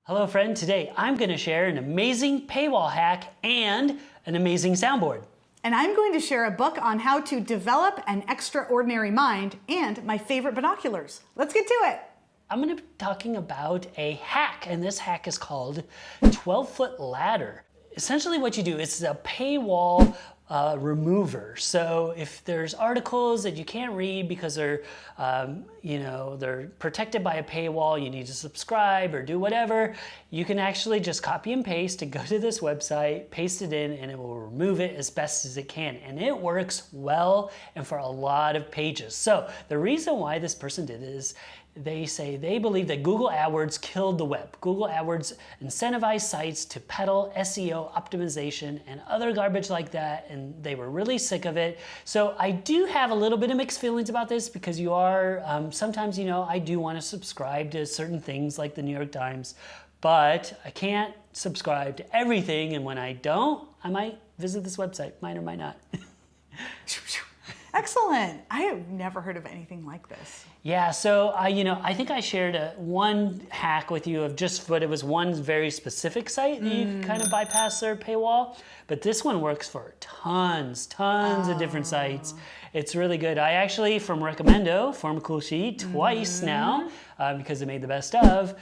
Hello friend, today I'm going to share an amazing paywall hack and an amazing soundboard. And I'm going to share a book on how to develop an extraordinary mind and my favorite binoculars. Let's get to it. I'm going to be talking about a hack, and this hack is called 12-foot ladder. Essentially what you do is a paywall remover. So if there's articles that you can't read because they're, they're protected by a paywall, you need to subscribe or do whatever, you can actually just copy and paste and go to this website, paste it in, and it will remove it as best as it can. And it works well and for a lot of pages. So the reason why this person did it is they say they believe that Google AdWords killed the web. Google AdWords incentivized sites to peddle SEO optimization and other garbage like that, and they were really sick of it. So I do have a little bit of mixed feelings about this because you are, sometimes, I do want to subscribe to certain things like the New York Times, but I can't subscribe to everything, and when I don't, I might visit this website, might or might not. Excellent. I have never heard of anything like this. Yeah, so I think I shared one hack with you of just what it was one very specific site that you could kind of bypass their paywall, but this one works for tons of different sites. It's really good. I actually, from Recommendo, Form a Cool Sheet, twice now, because they made the best of,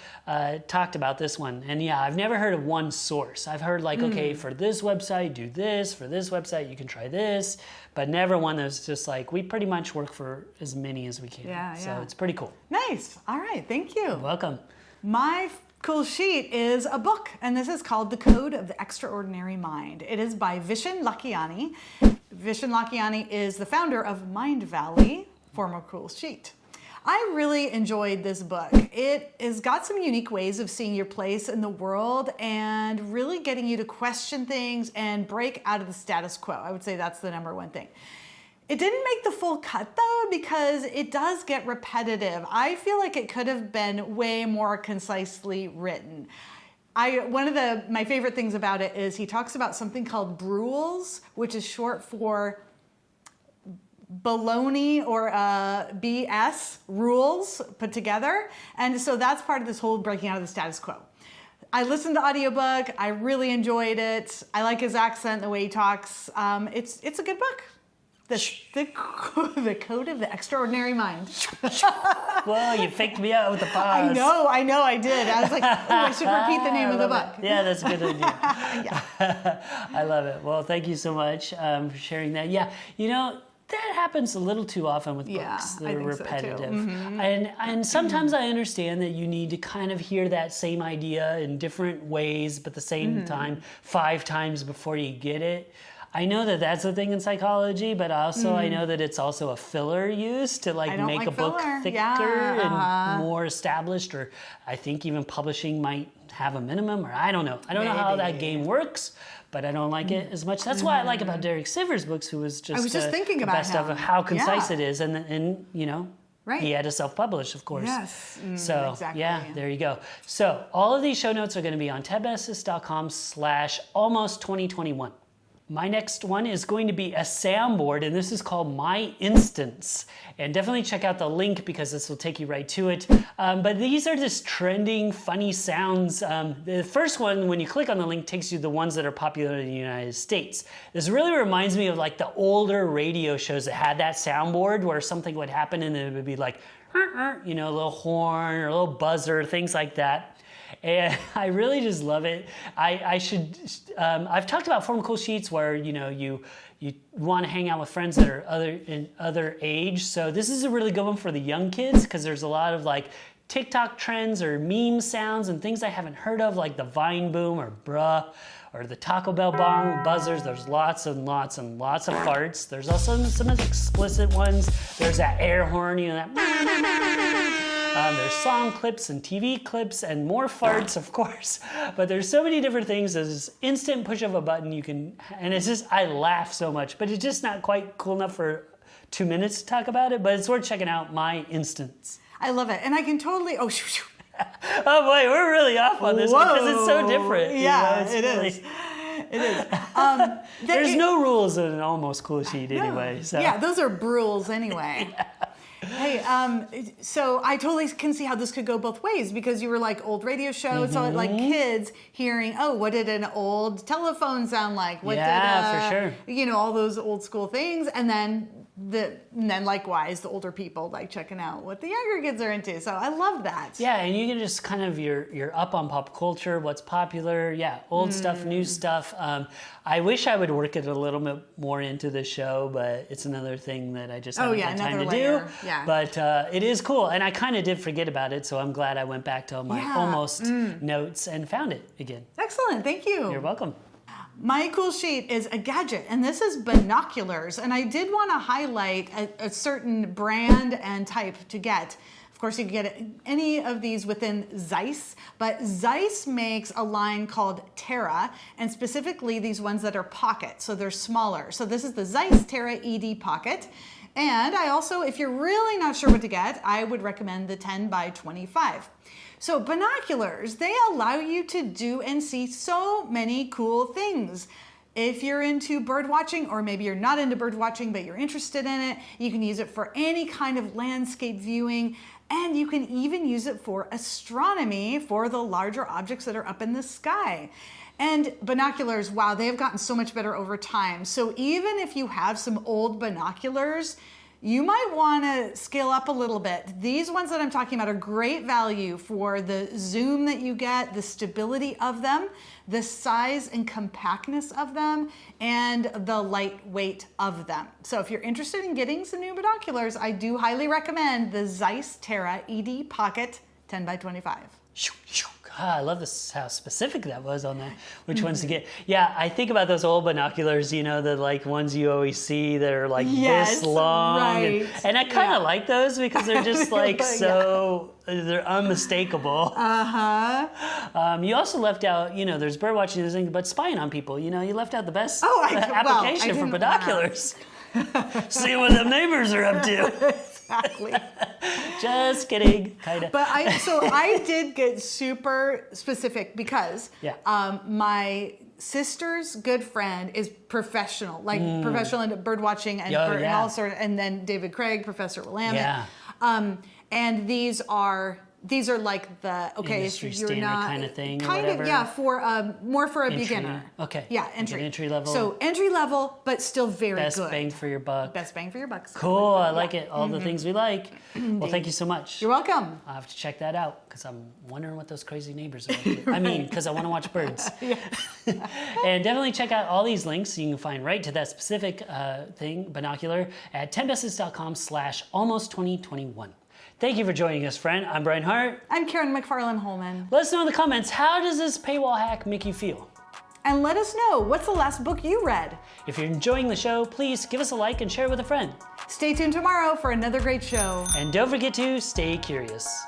talked about this one. And yeah, I've never heard of one source. I've heard like, okay, for this website, do this. For this website, you can try this. But never one that's just like, we pretty much work for as many as we can. Yeah, so it's pretty cool. Nice. All right, thank you. You're welcome. My cool sheet is a book, and this is called The Code of the Extraordinary Mind. It is by Vishen Lakhiani. Vishen Lakhiani is the founder of Mind Valley, former cool sheet. I really enjoyed this book. It has got some unique ways of seeing your place in the world and really getting you to question things and break out of the status quo. I would say that's the number one thing. It didn't make the full cut though, because it does get repetitive. I feel like it could have been way more concisely written. One of my favorite things about it is he talks about something called BRULES, which is short for baloney or BS rules put together. And so that's part of this whole breaking out of the status quo. I listened to the audiobook. I really enjoyed it. I like his accent, the way he talks. It's a good book. The Code of the Extraordinary Mind. Well, you faked me out with the pause. I know, I did. I was like, oh, I should repeat the name of the book. Yeah, that's a good idea. Yeah. I love it. Well, thank you so much for sharing that. Yeah, that happens a little too often with books. They're repetitive. So too. And sometimes I understand that you need to kind of hear that same idea in different ways, but at the same time, 5 times before you get it. I know that that's a thing in psychology, but also I know that it's also a filler used to make a book thicker and more established, or I think even publishing might have a minimum, or I don't know. I don't know how that game works, but I don't like it as much. That's what I like about Derek Sivers' books, who was just, I was just thinking about best of how concise it is, and right. He had to self-publish, of course. Yes. So, exactly. Yeah, there you go. So, all of these show notes are going to be on tedbestest.com/almost2021. My next one is going to be a soundboard, and this is called My Instance. And definitely check out the link because this will take you right to it. But these are just trending, funny sounds. The first one, when you click on the link, takes you to the ones that are popular in the United States. This really reminds me of like the older radio shows that had that soundboard where something would happen and it would be like, a little horn or a little buzzer, things like that. And I really just love it. I've talked about form cool sheets where, you want to hang out with friends that are other age. So this is a really good one for the young kids because there's a lot of like TikTok trends or meme sounds and things I haven't heard of, like the Vine boom or bruh or the Taco Bell bong buzzers. There's lots and lots and lots of farts. There's also some explicit ones. There's that air horn, that. There's song clips and TV clips and more farts, of course. But there's so many different things. There's this instant push of a button and it's just, I laugh so much, but it's just not quite cool enough for 2 minutes to talk about it, but it's worth checking out. My Instance. I love it. And I can totally, oh boy, we're really off on this one because it's so different. Yeah, it is. It is. There's no rules in an almost cool sheet anyway. So. Yeah, those are BRULES anyway. Yeah. Hey, so I totally can see how this could go both ways because you were like old radio show. So like kids hearing, oh, what did an old telephone sound like? What Yeah, for sure. You know, all those old school things. And then likewise, the older people like checking out what the younger kids are into. So I love that. Yeah, and you can just kind of, you're up on pop culture, what's popular. Yeah, old stuff, new stuff. I wish I would work it a little bit more into the show, but it's another thing that I just haven't had time to do. Yeah. But it is cool, and I kind of did forget about it, so I'm glad I went back to my almost notes and found it again. Excellent, thank you. You're welcome. My cool sheet is a gadget, and this is Binoculars. And I did want to highlight a certain brand and type to get. Of course, you can get any of these within Zeiss, but Zeiss makes a line called Terra, and specifically these ones that are pocket, so they're smaller. So this is the Zeiss Terra ED Pocket. And I also, if you're really not sure what to get, I would recommend the 10 by 25. So binoculars, they allow you to do and see so many cool things. If you're into bird watching, or maybe you're not into bird watching, but you're interested in it, you can use it for any kind of landscape viewing, and you can even use it for astronomy for the larger objects that are up in the sky. And binoculars, wow, they have gotten so much better over time. So even if you have some old binoculars, you might want to scale up a little bit. These ones that I'm talking about are great value for the zoom that you get, the stability of them, the size and compactness of them, and the lightweight of them. So if you're interested in getting some new binoculars, I do highly recommend the Zeiss Terra ED Pocket 10 by 25. I love this, how specific that was on that, which ones to get. Yeah, I think about those old binoculars, you know, the like ones you always see that are like this long. Right. And I kind of like those because they're just like they're unmistakable. You also left out, you know, there's bird watching, there's things, but spying on people, you know, you left out the best application for binoculars. See what the neighbors are up to. Exactly. Just kidding, kind of. But I did get super specific because my sister's good friend is professional, like professional in bird watching and and all sorts. And then David Craig, Professor Willamette. Yeah. And these are like the industry if you're standard not kind of thing, kind or whatever. of for more for a beginner. Okay. Yeah, entry. Like entry level. So entry level, but still very good. Best bang for your buck. Best bang for your bucks. Cool. I like it. All the things we like. Well, thank you so much. You're welcome. I'll have to check that out because I'm wondering what those crazy neighbors are like. I mean, because I want to watch birds. And definitely check out all these links you can find right to that specific binocular at 10bestest.com/almost2021. Thank you for joining us, friend. I'm Brian Hart. I'm Karen McFarland-Holman. Let us know in the comments, how does this paywall hack make you feel? And let us know, what's the last book you read? If you're enjoying the show, please give us a like and share it with a friend. Stay tuned tomorrow for another great show. And don't forget to stay curious.